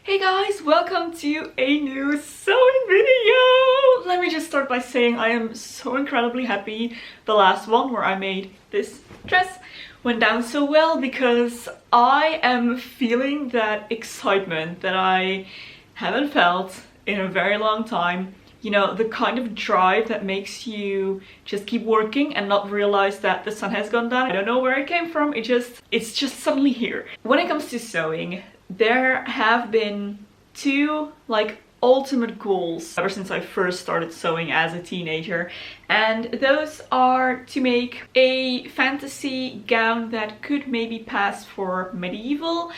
Hey guys, welcome to a new sewing video! Let me just start by saying I am so incredibly happy the last one where I made this dress went down so well, because I am feeling that excitement that I haven't felt in a very long time. You know, the kind of drive that makes you just keep working and not realize that the sun has gone down. I don't know where it came from, it's just suddenly here. When it comes to sewing, there have been two ultimate goals ever since I first started sewing as a teenager, and those are to make a fantasy gown that could maybe pass for medieval,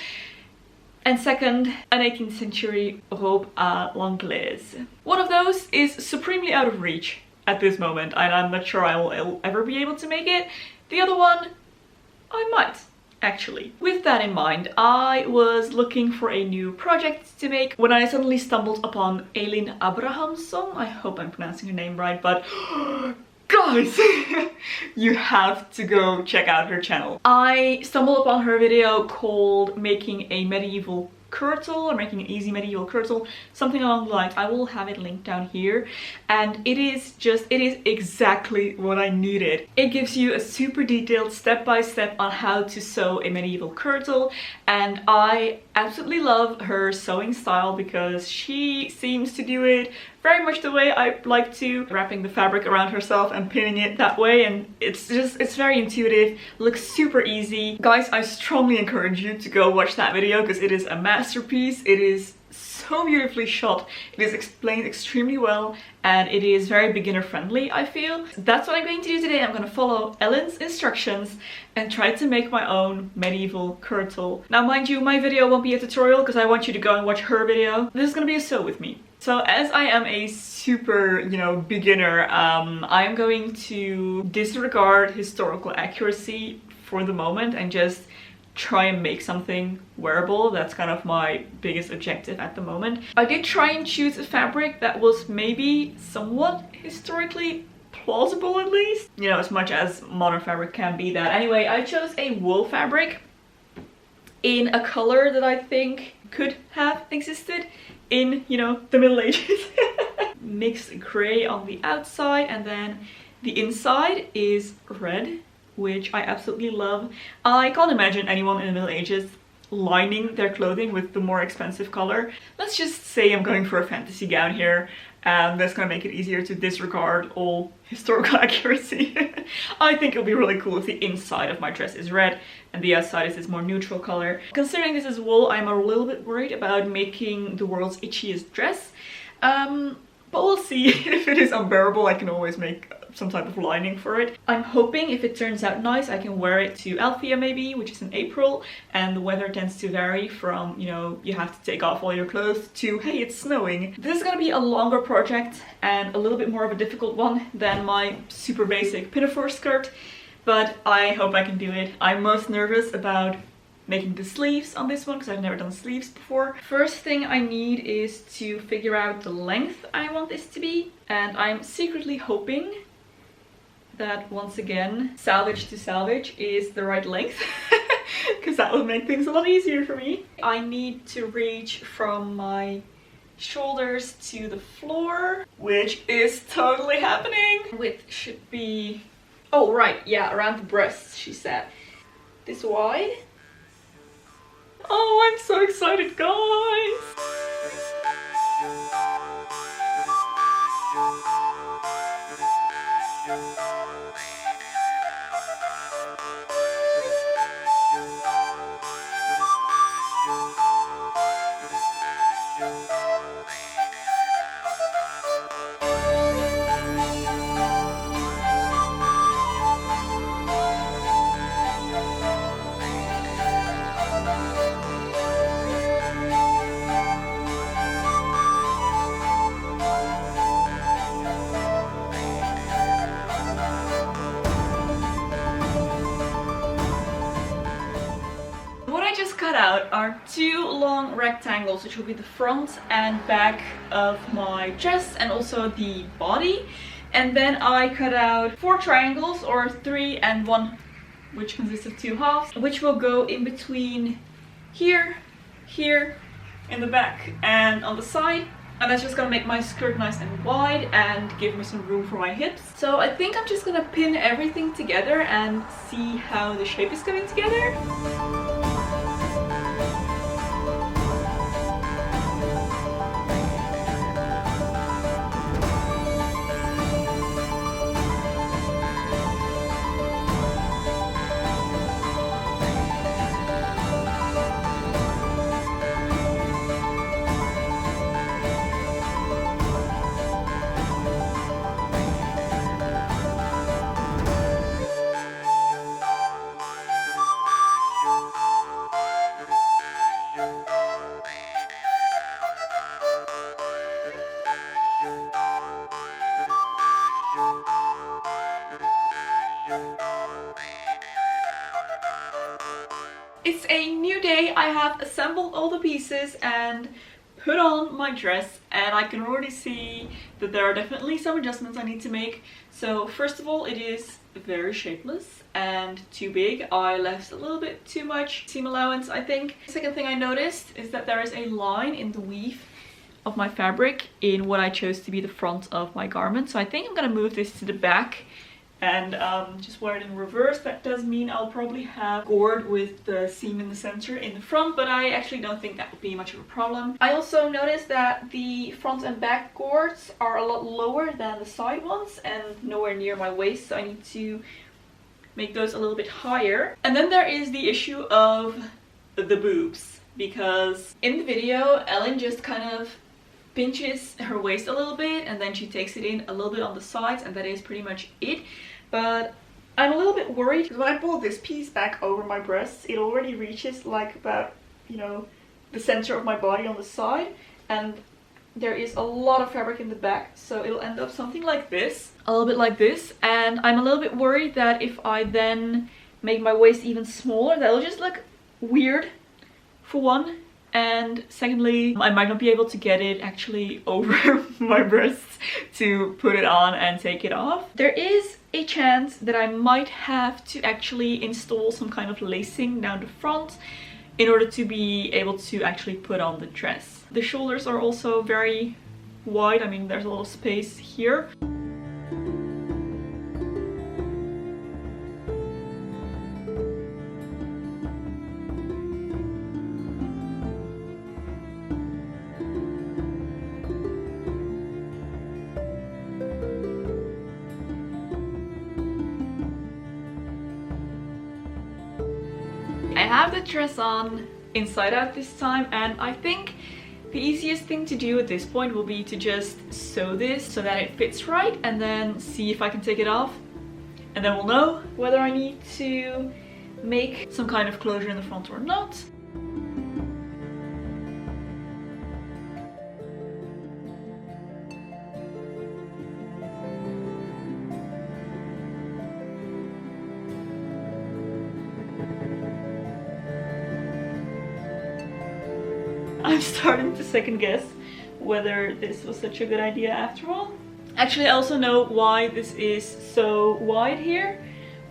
and second, an 18th century robe à l'anglaise. One of those is supremely out of reach at this moment, and I'm not sure I will ever be able to make it. The other one, I might. Actually. With that in mind, I was looking for a new project to make when I suddenly stumbled upon Elin Abrahamsson. I hope I'm pronouncing her name right, but guys, you have to go check out her channel. I stumbled upon her video called Making a Medieval Kirtle, or Making an Easy Medieval Kirtle, something along the lines. I will have it linked down here, and it is exactly what I needed. It gives you a super detailed step-by-step on how to sew a medieval kirtle, and I absolutely love her sewing style because she seems to do it very much the way I like to, wrapping the fabric around herself and pinning it that way, and it's very intuitive, looks super easy. Guys, I strongly encourage you to go watch that video because it is a masterpiece. It is so beautifully shot, it is explained extremely well, and it is very beginner friendly, I feel. That's what I'm going to do today. I'm going to follow Ellen's instructions and try to make my own medieval kirtle. Now mind you, my video won't be a tutorial because I want you to go and watch her video. This is going to be a sew with me. So as I am a super, beginner, I am going to disregard historical accuracy for the moment and just try and make something wearable. That's kind of my biggest objective at the moment. I did try and choose a fabric that was maybe somewhat historically plausible, at least. You know, as much as modern fabric can be that. Anyway, I chose a wool fabric in a color that I think could have existed in, the Middle Ages. Mixed gray on the outside, and then the inside is red, which I absolutely love. I can't imagine anyone in the Middle Ages lining their clothing with the more expensive color. Let's just say I'm going for a fantasy gown here, and that's gonna make it easier to disregard all historical accuracy. I think it'll be really cool if the inside of my dress is red and the outside is this more neutral color. Considering this is wool, I'm a little bit worried about making the world's itchiest dress. But we'll see. If it is unbearable, I can always make some type of lining for it. I'm hoping if it turns out nice, I can wear it to Althea maybe, which is in April, and the weather tends to vary from, you have to take off all your clothes, to, hey, it's snowing. This is gonna be a longer project and a little bit more of a difficult one than my super basic pinafore skirt, but I hope I can do it. I'm most nervous about making the sleeves on this one because I've never done sleeves before. First thing I need is to figure out the length I want this to be, and I'm secretly hoping that, once again, salvage to salvage is the right length, because that will make things a lot easier for me. I need to reach from my shoulders to the floor, which is totally happening. Width should be, oh right, yeah, around the breasts, she said. This wide. Oh, I'm so excited, guys! Cut out are two long rectangles, which will be the front and back of my dress and also the body, and then I cut out 4 triangles, or 3 and 1, which consists of 2 halves, which will go in between here, here, in the back and on the side. And that's just gonna make my skirt nice and wide and give me some room for my hips. So I think I'm just gonna pin everything together and see how the shape is coming together. It's a new day. I have assembled all the pieces and put on my dress, and I can already see that there are definitely some adjustments I need to make. So first of all, it is very shapeless and too big. I left a little bit too much seam allowance, I think. Second thing I noticed is that there is a line in the weave of my fabric in what I chose to be the front of my garment. So I think I'm gonna move this to the back and just wear it in reverse. That does mean I'll probably have gourd with the seam in the center in the front, but I actually don't think that would be much of a problem. I also noticed that the front and back gourds are a lot lower than the side ones and nowhere near my waist, so I need to make those a little bit higher. And then there is the issue of the boobs, because in the video Ellen just kind of pinches her waist a little bit and then she takes it in a little bit on the sides, and that is pretty much it. But I'm a little bit worried because when I pull this piece back over my breasts, it already reaches like about, you know, the center of my body on the side, and there is a lot of fabric in the back, so it'll end up something like this, a little bit like this. And I'm a little bit worried that if I then make my waist even smaller, that'll just look weird, for one. And secondly, I might not be able to get it actually over my breasts to put it on and take it off. There is a chance that I might have to actually install some kind of lacing down the front in order to be able to actually put on the dress. The shoulders are also very wide. I mean, there's a little space here. I have the dress on inside out this time, and I think the easiest thing to do at this point will be to just sew this so that it fits right, and then see if I can take it off, and then we'll know whether I need to make some kind of closure in the front or not. I'm starting to second guess whether this was such a good idea after all. Actually, I also know why this is so wide here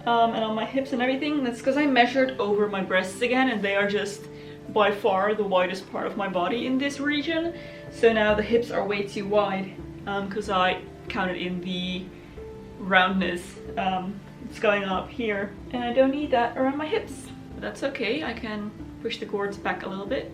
and on my hips and everything. That's because I measured over my breasts again, and they are just by far the widest part of my body in this region. So now the hips are way too wide because I counted in the roundness. It's going up here, and I don't need that around my hips. But that's okay, I can push the cords back a little bit.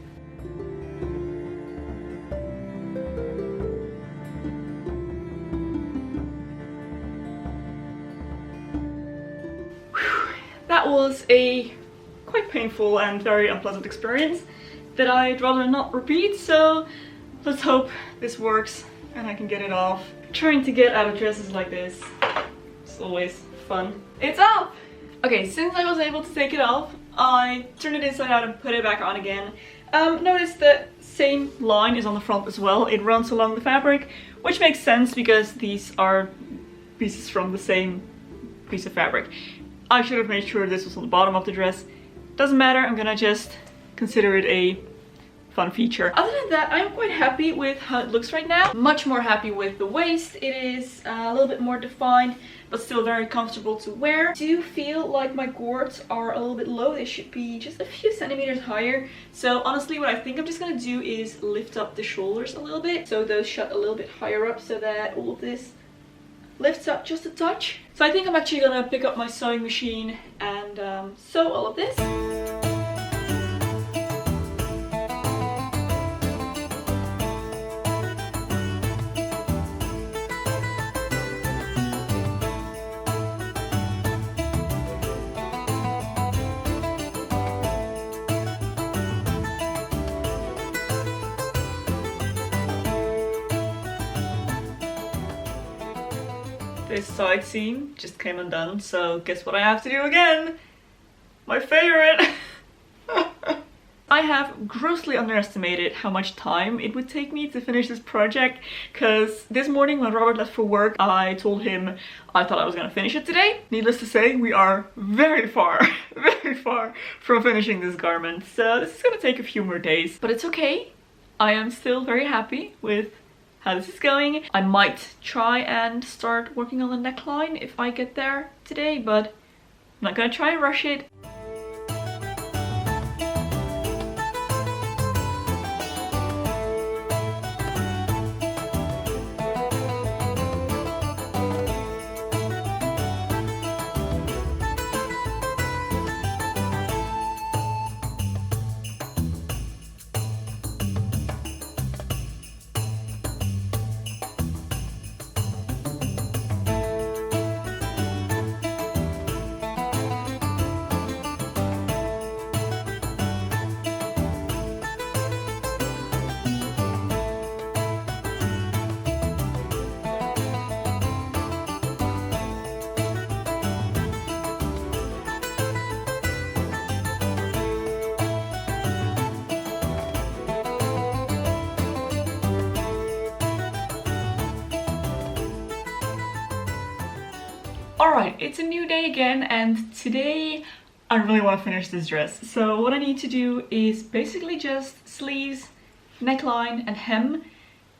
That was a quite painful and very unpleasant experience that I'd rather not repeat, so let's hope this works and I can get it off. Trying to get out of dresses like this is always fun. It's off! Okay, since I was able to take it off, I turned it inside out and put it back on again. Notice the same line is on the front as well. It runs along the fabric, which makes sense because these are pieces from the same piece of fabric. I should have made sure this was on the bottom of the dress. Doesn't matter, I'm gonna just consider it a fun feature. Other than that, I'm quite happy with how it looks right now. Much more happy with the waist. It is a little bit more defined, but still very comfortable to wear. I do feel like my cords are a little bit low. They should be just a few centimeters higher. So honestly, what I think I'm just gonna do is lift up the shoulders a little bit, so those shut a little bit higher up, so that all of this lifts up just a touch. So I think I'm actually gonna pick up my sewing machine and sew all of this. This side seam just came undone, so guess what I have to do again? My favorite! I have grossly underestimated how much time it would take me to finish this project, because this morning when Robert left for work, I told him I thought I was gonna finish it today. Needless to say, we are very far from finishing this garment, so this is gonna take a few more days, but it's okay. I am still very happy with how this is going. I might try and start working on the neckline if I get there today, but I'm not gonna try and rush it. Alright, it's a new day again, and today I really want to finish this dress. So what I need to do is basically just sleeves, neckline and hem.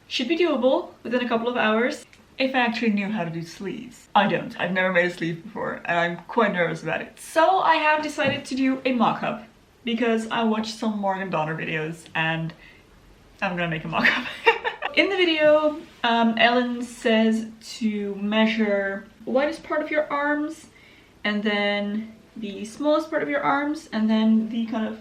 Should be doable within a couple of hours if I actually knew how to do sleeves. I don't. I've never made a sleeve before and I'm quite nervous about it. So I have decided to do a mock-up because I watched some Morgan Donner videos and I'm gonna make a mock-up. In the video, Ellen says to measure the widest part of your arms and then the smallest part of your arms and then the kind of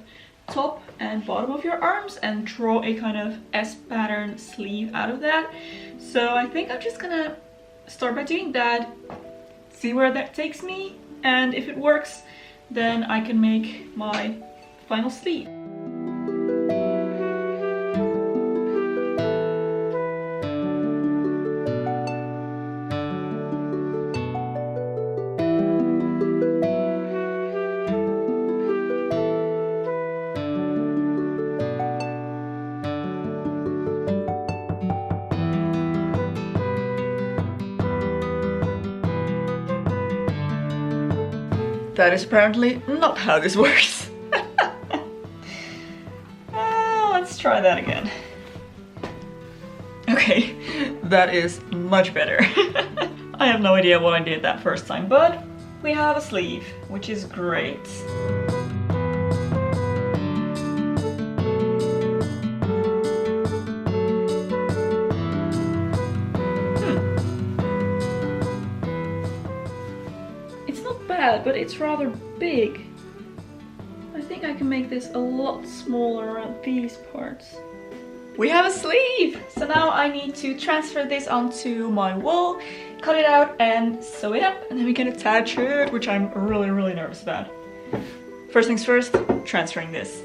top and bottom of your arms and draw a kind of S pattern sleeve out of that. So I think I'm just gonna start by doing that, see where that takes me, and if it works then I can make my final sleeve. That is apparently not how this works. Let's try that again. Okay, that is much better. I have no idea what I did that first time, but we have a sleeve, which is great. But it's rather big. I think I can make this a lot smaller around these parts. We have a sleeve! So now I need to transfer this onto my wool, cut it out and sew it up, and then we can attach it, which I'm really nervous about. First things first, transferring this.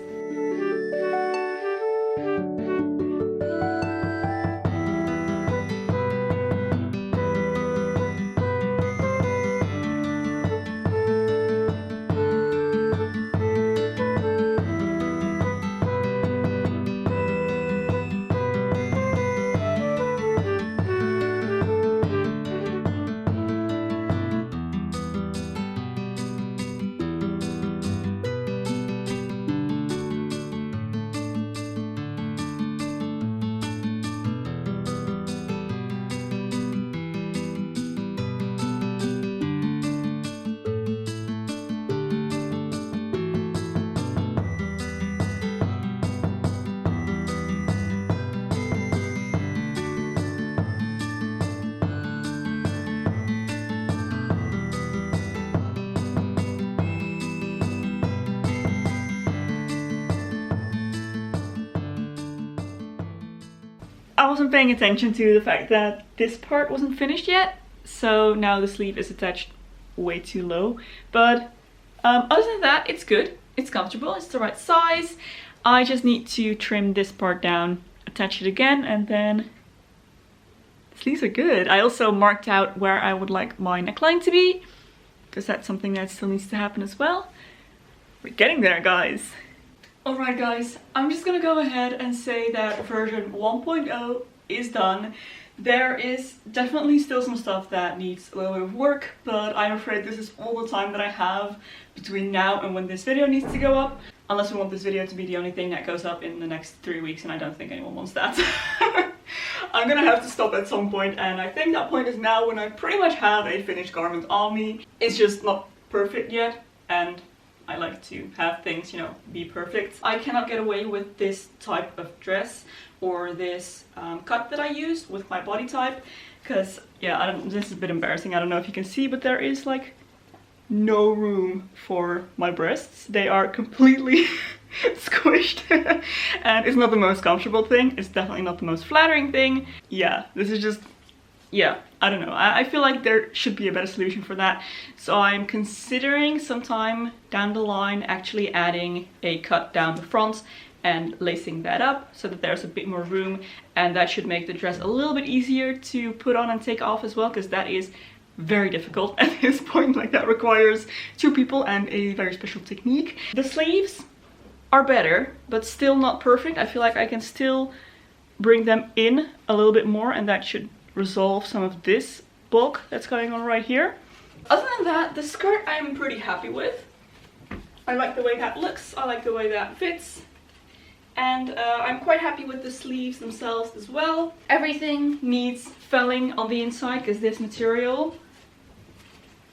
I wasn't paying attention to the fact that this part wasn't finished yet, so now the sleeve is attached way too low. But other than that, it's good, it's comfortable, it's the right size. I just need to trim this part down, attach it again, and then the sleeves are good. I also marked out where I would like my neckline to be, because that's something that still needs to happen as well. We're getting there, guys. Alright guys, I'm just gonna go ahead and say that version 1.0 is done. There is definitely still some stuff that needs a little bit of work, but I'm afraid this is all the time that I have between now and when this video needs to go up. Unless we want this video to be the only thing that goes up in the next 3 weeks, and I don't think anyone wants that. I'm gonna have to stop at some point, and I think that point is now when I pretty much have a finished garment on me. It's just not perfect yet, and I like to have things, you know, be perfect. I cannot get away with this type of dress or this cut that I used with my body type, because yeah, this is a bit embarrassing. I don't know if you can see, but there is like no room for my breasts. They are completely squished and it's not the most comfortable thing. It's definitely not the most flattering thing. Yeah, this is just, yeah, I don't know. I feel like there should be a better solution for that. So I'm considering sometime down the line actually adding a cut down the front and lacing that up so that there's a bit more room, and that should make the dress a little bit easier to put on and take off as well, because that is very difficult at this point. Like, that requires 2 people and a very special technique. The sleeves are better, but still not perfect. I feel like I can still bring them in a little bit more, and that should resolve some of this bulk that's going on right here. Other than that, the skirt I'm pretty happy with. I like the way that looks, I like the way that fits, and I'm quite happy with the sleeves themselves as well. Everything needs felling on the inside because this material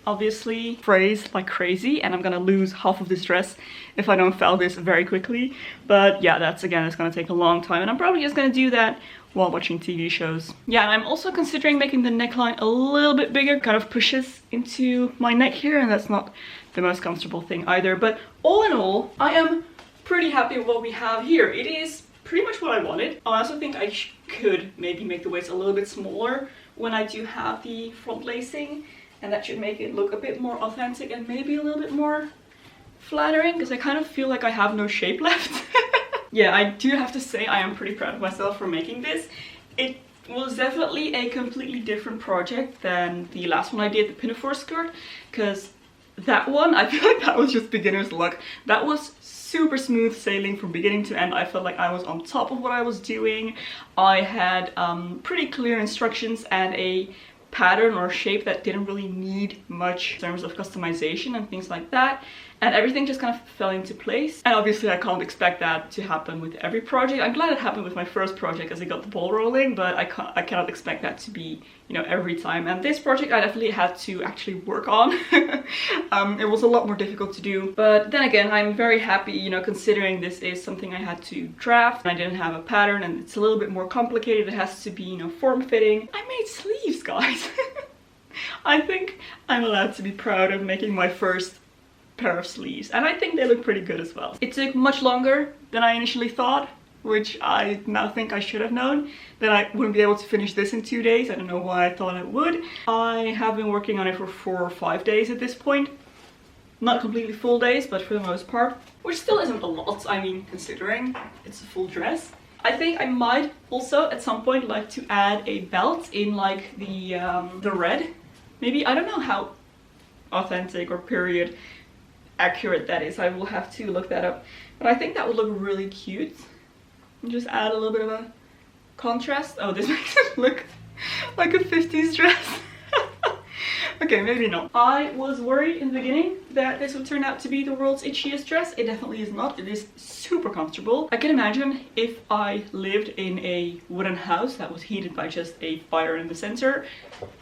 obviously frays like crazy, and I'm gonna lose half of this dress if I don't fell this very quickly. But yeah, that's, again, it's gonna take a long time, and I'm probably just gonna do that while watching TV shows. Yeah, and I'm also considering making the neckline a little bit bigger. Kind of pushes into my neck here, and that's not the most comfortable thing either. But all in all, I am pretty happy with what we have here. It is pretty much what I wanted. I also think I could maybe make the waist a little bit smaller when I do have the front lacing, and that should make it look a bit more authentic and maybe a little bit more flattering, because I kind of feel like I have no shape left. Yeah, I do have to say I am pretty proud of myself for making this. It was definitely a completely different project than the last one I did, the pinafore skirt, because that one, I feel like that was just beginner's luck. That was super smooth sailing from beginning to end. I felt like I was on top of what I was doing. I had pretty clear instructions and a pattern or shape that didn't really need much in terms of customization and things like that, and everything just kind of fell into place. And obviously I can't expect that to happen with every project. I'm glad it happened with my first project as I got the ball rolling, but I cannot expect that to be, you know, every time. And this project I definitely had to actually work on. It was a lot more difficult to do, but then again, I'm very happy, you know, considering this is something I had to draft. I didn't have a pattern, and it's a little bit more complicated. It has to be, you know, form-fitting. I made sleeves, guys. I think I'm allowed to be proud of making my first pair of sleeves, and I think they look pretty good as well. It took much longer than I initially thought, which I now think I should have known that I wouldn't be able to finish this in 2 days. I don't know why I thought I would. I have been working on it for 4 or 5 days at this point. Not completely full days, but for the most part, which still isn't a lot, I mean, considering it's a full dress. I think I might also at some point like to add a belt in like the red. Maybe, I don't know how authentic or period accurate that is. I will have to look that up, but I think that would look really cute. And just add a little bit of a contrast. Oh, this makes it look like a 50s dress. Okay, maybe not. I was worried in the beginning that this would turn out to be the world's itchiest dress. It definitely is not. It is super comfortable. I can imagine if I lived in a wooden house that was heated by just a fire in the center,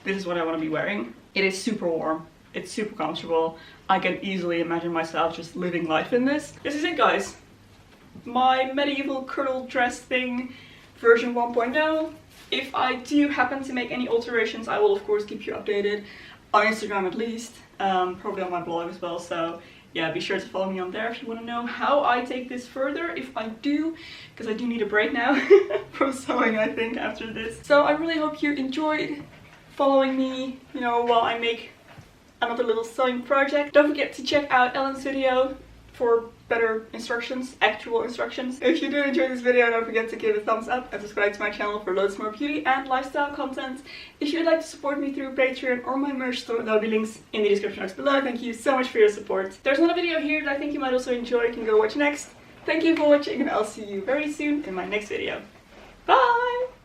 this is what I want to be wearing. It is super warm. It's super comfortable. I can easily imagine myself just living life in this. This is it, guys. My medieval kirtle dress thing, version 1.0. If I do happen to make any alterations, I will of course keep you updated. On Instagram at least, probably on my blog as well, so yeah, be sure to follow me on there if you want to know how I take this further, if I do, because I do need a break now from sewing, I think, after this. So I really hope you enjoyed following me, you know, while I make another little sewing project. Don't forget to check out Ellen's video for better instructions, actual instructions. If you do enjoy this video, don't forget to give it a thumbs up and subscribe to my channel for loads more beauty and lifestyle content. If you'd like to support me through Patreon or my merch store, there'll be links in the description box below. Thank you so much for your support. There's another video here that I think you might also enjoy. You can go watch next. Thank you for watching, and I'll see you very soon in my next video. Bye!